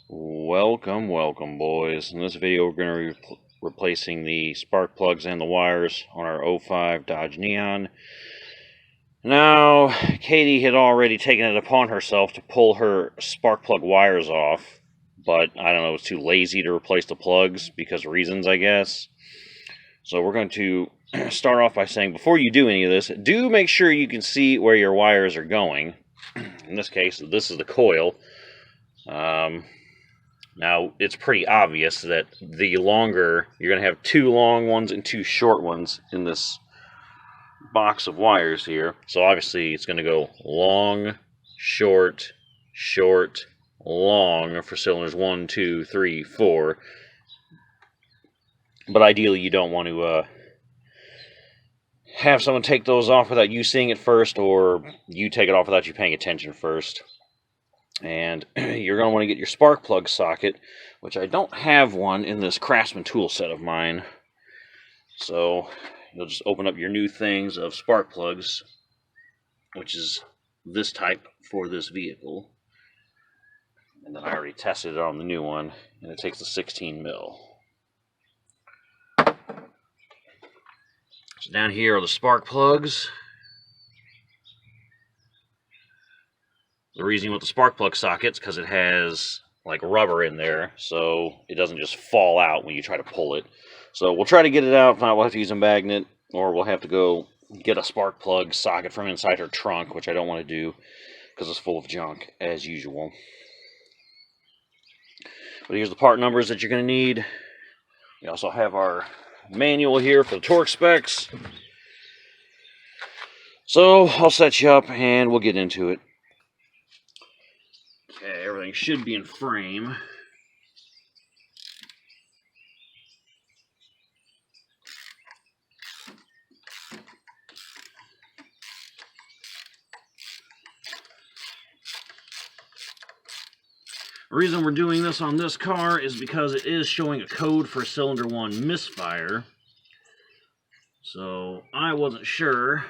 Welcome, boys. In this video, we're going to be replacing the spark plugs and the wires on our '05 Dodge Neon. Now, Katie had already taken it upon herself to pull her spark plug wires off, but I don't know, it was too lazy to replace the plugs because of reasons, I guess. So we're going to start off by saying, before you do any of this, do make sure you can see where your wires are going. In this case, this is the coil. Now, it's pretty obvious that the longer, you're going to have two long ones and two short ones in this box of wires here. So obviously it's going to go long, short, short, long for cylinders 1, 2, 3, 4. But ideally you don't want to have someone take those off without you seeing it first, or you take it off without you paying attention first. And you're going to want to get your spark plug socket, which I don't have one in this Craftsman tool set of mine. So you'll just open up your new things of spark plugs, which is this type for this vehicle. And then I already tested it on the new one, and it takes the 16 mil. So down here are the spark plugs. The reason you want the spark plug sockets because it has like rubber in there, so it doesn't just fall out when you try to pull it. So we'll try to get it out. If not, we'll have to use a magnet, or we'll have to go get a spark plug socket from inside her trunk, which I don't want to do because it's full of junk, as usual. But here's the part numbers that you're going to need. We also have our manual here for the torque specs. So I'll set you up and we'll get into it. Okay, everything should be in frame. The reason we're doing this on this car is because it is showing a code for cylinder 1 misfire. So I wasn't sure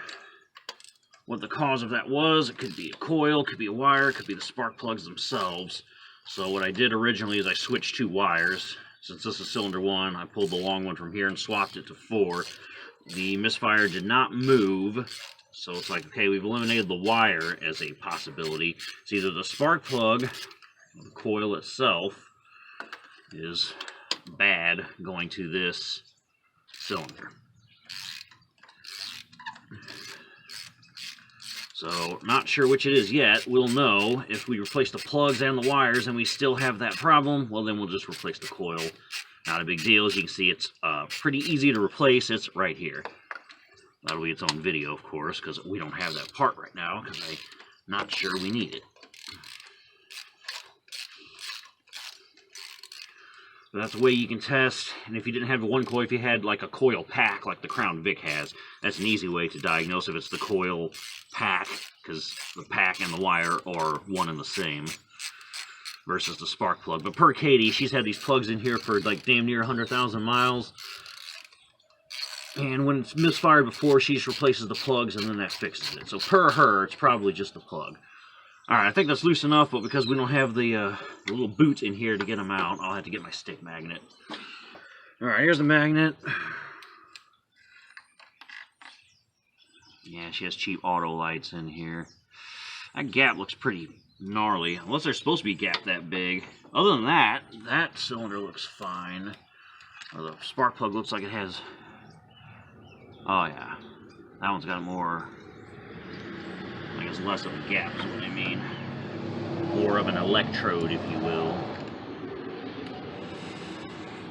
what the cause of that was. It could be a coil, it could be a wire, it could be the spark plugs themselves. So what I did originally is I switched two wires. Since this is cylinder 1, I pulled the long one from here and swapped it to 4. The misfire did not move, so it's like, okay, we've eliminated the wire as a possibility. It's either the spark plug or the coil itself is bad going to this cylinder. So, not sure which it is yet. We'll know if we replace the plugs and the wires and we still have that problem. Well, then we'll just replace the coil. Not a big deal. As you can see, it's pretty easy to replace. It's right here. That'll be its own video, of course, because we don't have that part right now, because I'm not sure we need it. So that's a way you can test. And if you didn't have one coil, if you had like a coil pack like the Crown Vic has, that's an easy way to diagnose if it's the coil pack, because the pack and the wire are one and the same versus the spark plug. But per Katie, she's had these plugs in here for like damn near 100,000 miles. And when it's misfired before, she just replaces the plugs and then that fixes it. So per her, it's probably just the plug. Alright, I think that's loose enough, but because we don't have the little boot in here to get them out, I'll have to get my stick magnet. Alright, here's the magnet. Yeah, she has cheap auto lights in here. That gap looks pretty gnarly, unless they're supposed to be gap that big. Other than that, that cylinder looks fine. Or the spark plug looks like it has... Oh yeah, that one's got more... I guess less of a gap is what I mean. More of an electrode, if you will.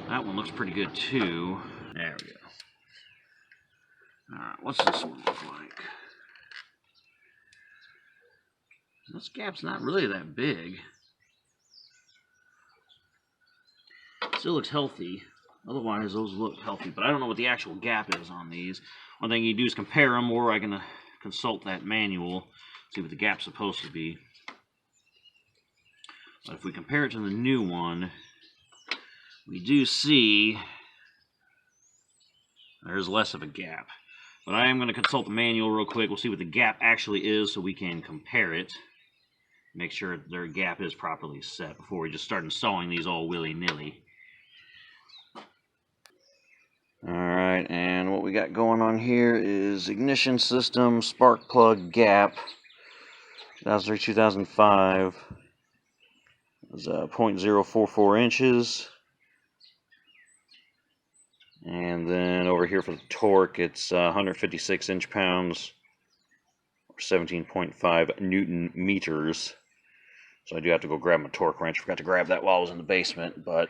That one looks pretty good too. There we go. Alright, what's this one look like? This gap's not really that big. Still looks healthy. Otherwise, those look healthy, but I don't know what the actual gap is on these. One thing you do is compare them, or I can consult that manual, see what the gap's supposed to be. But if we compare it to the new one, we do see there's less of a gap. But I am going to consult the manual real quick. We'll see what the gap actually is so we can compare it. make sure their gap is properly set before we just start installing these all willy-nilly. Alright, and what we got going on here is ignition system, spark plug gap, 2003-2005. It was 0.044 inches. And then over here for the torque, it's 156 inch-pounds, or 17.5 Newton meters. So I do have to go grab my torque wrench. Forgot to grab that while I was in the basement, but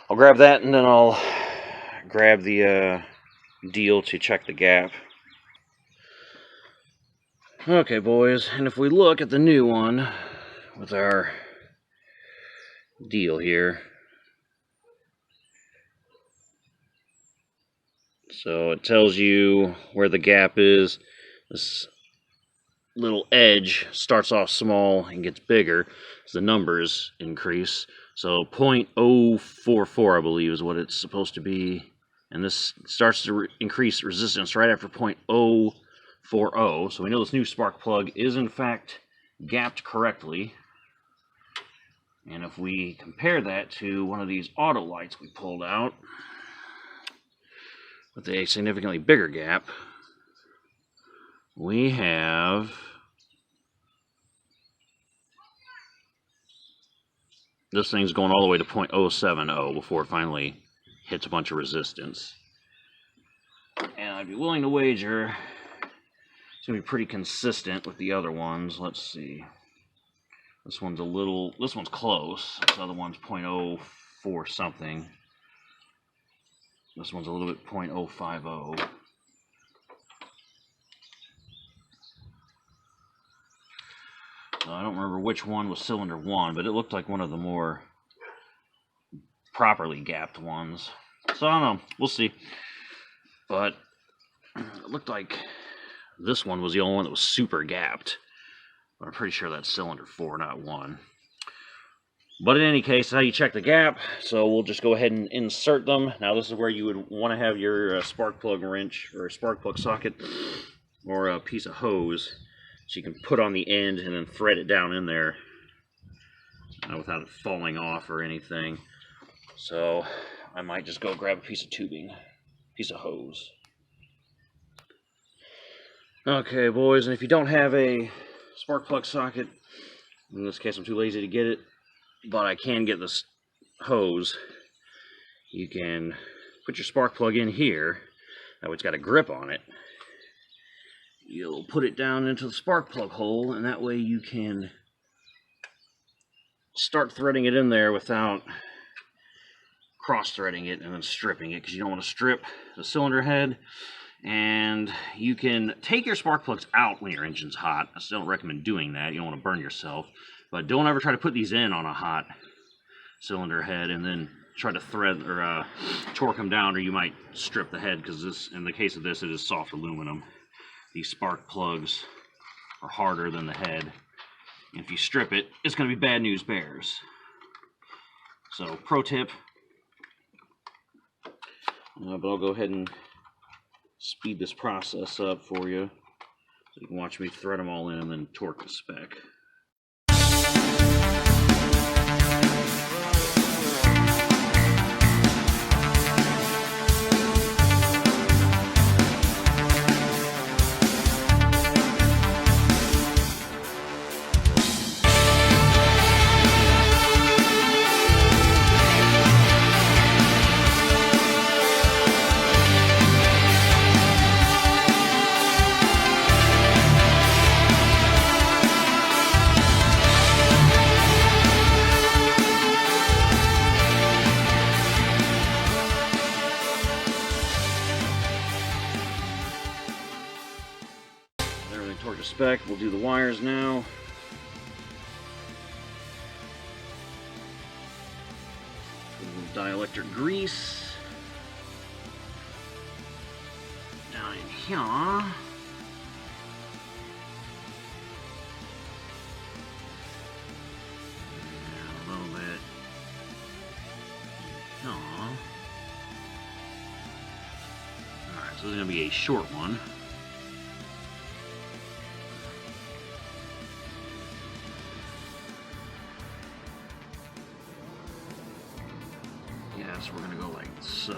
I'll grab that and then I'll grab the deal to check the gap. Okay, boys, and if we look at the new one with our deal here, so it tells you where the gap is. This little edge starts off small and gets bigger as the numbers increase. So 0.044, I believe, is what it's supposed to be. And this starts to increase resistance right after 0.040. So we know this new spark plug is, in fact, gapped correctly. And if we compare that to one of these auto lights we pulled out with a significantly bigger gap, we have this thing's going all the way to 0.070 before it finally hits a bunch of resistance. And I'd be willing to wager it's going to be pretty consistent with the other ones. Let's see. This one's close. This other one's 0.04 something. This one's a little bit 0.050. I don't remember which one was cylinder 1, but it looked like one of the more properly gapped ones. So I don't know. We'll see. But it looked like this one was the only one that was super gapped. But I'm pretty sure that's cylinder 4, not 1. But in any case, how you check the gap. So we'll just go ahead and insert them. Now this is where you would want to have your spark plug wrench or spark plug socket or a piece of hose. So you can put on the end and then thread it down in there without it falling off or anything. So I might just go grab a piece of tubing, piece of hose. Okay, boys, and if you don't have a spark plug socket, in this case I'm too lazy to get it, but I can get this hose, you can put your spark plug in here. Now it's got a grip on it. You'll put it down into the spark plug hole, and that way you can start threading it in there without cross-threading it and then stripping it, because you don't want to strip the cylinder head. And you can take your spark plugs out when your engine's hot. I still don't recommend doing that. You don't want to burn yourself. But don't ever try to put these in on a hot cylinder head and then try to thread or torque them down, or you might strip the head, because this, in the case of this, it is soft aluminum. These spark plugs are harder than the head. And if you strip it, it's going to be bad news bears. So, pro tip. But I'll go ahead and speed this process up for you, so you can watch me thread them all in and then torque the spec. Torque the spec. We'll do the wires now. A little dielectric grease down in here. A little bit. Alright, so this is going to be a short one. So we're going to go like so.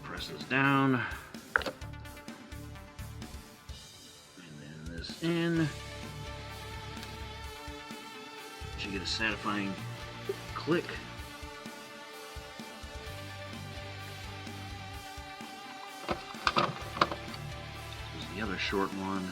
Press this down. And then this in. You get a satisfying click. This is the other short one.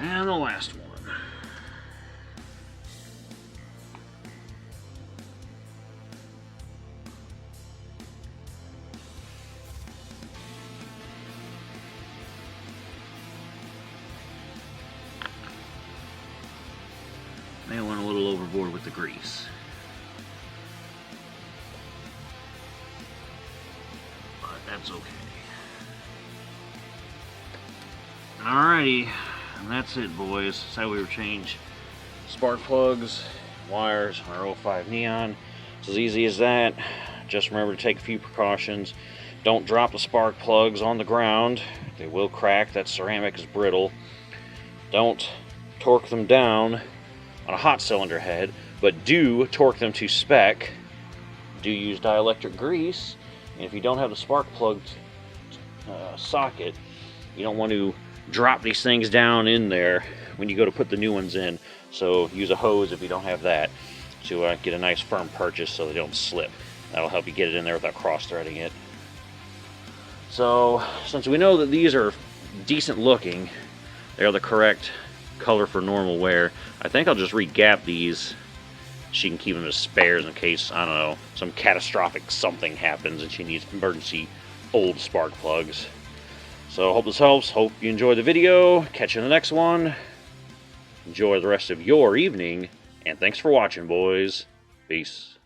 And the last one. May have went a little overboard with the grease. But that's okay. Alrighty. And that's it, boys. That's how we would change spark plugs, wires on our 05 Neon. It's as easy as that. Just remember to take a few precautions. Don't drop the spark plugs on the ground. They will crack. That ceramic is brittle. Don't torque them down on a hot cylinder head, but do torque them to spec. Do use dielectric grease. And if you don't have the spark plug socket, you don't want to drop these things down in there when you go to put the new ones in. So use a hose if you don't have that to get a nice firm purchase so they don't slip. That'll help you get it in there without cross-threading it. So since we know that these are decent looking, they're the correct color for normal wear, I think I'll just re-gap these so she can keep them as spares in case, I don't know, some catastrophic something happens and she needs emergency old spark plugs. So hope this helps. Hope you enjoyed the video. Catch you in the next one. Enjoy the rest of your evening. And thanks for watching, boys. Peace.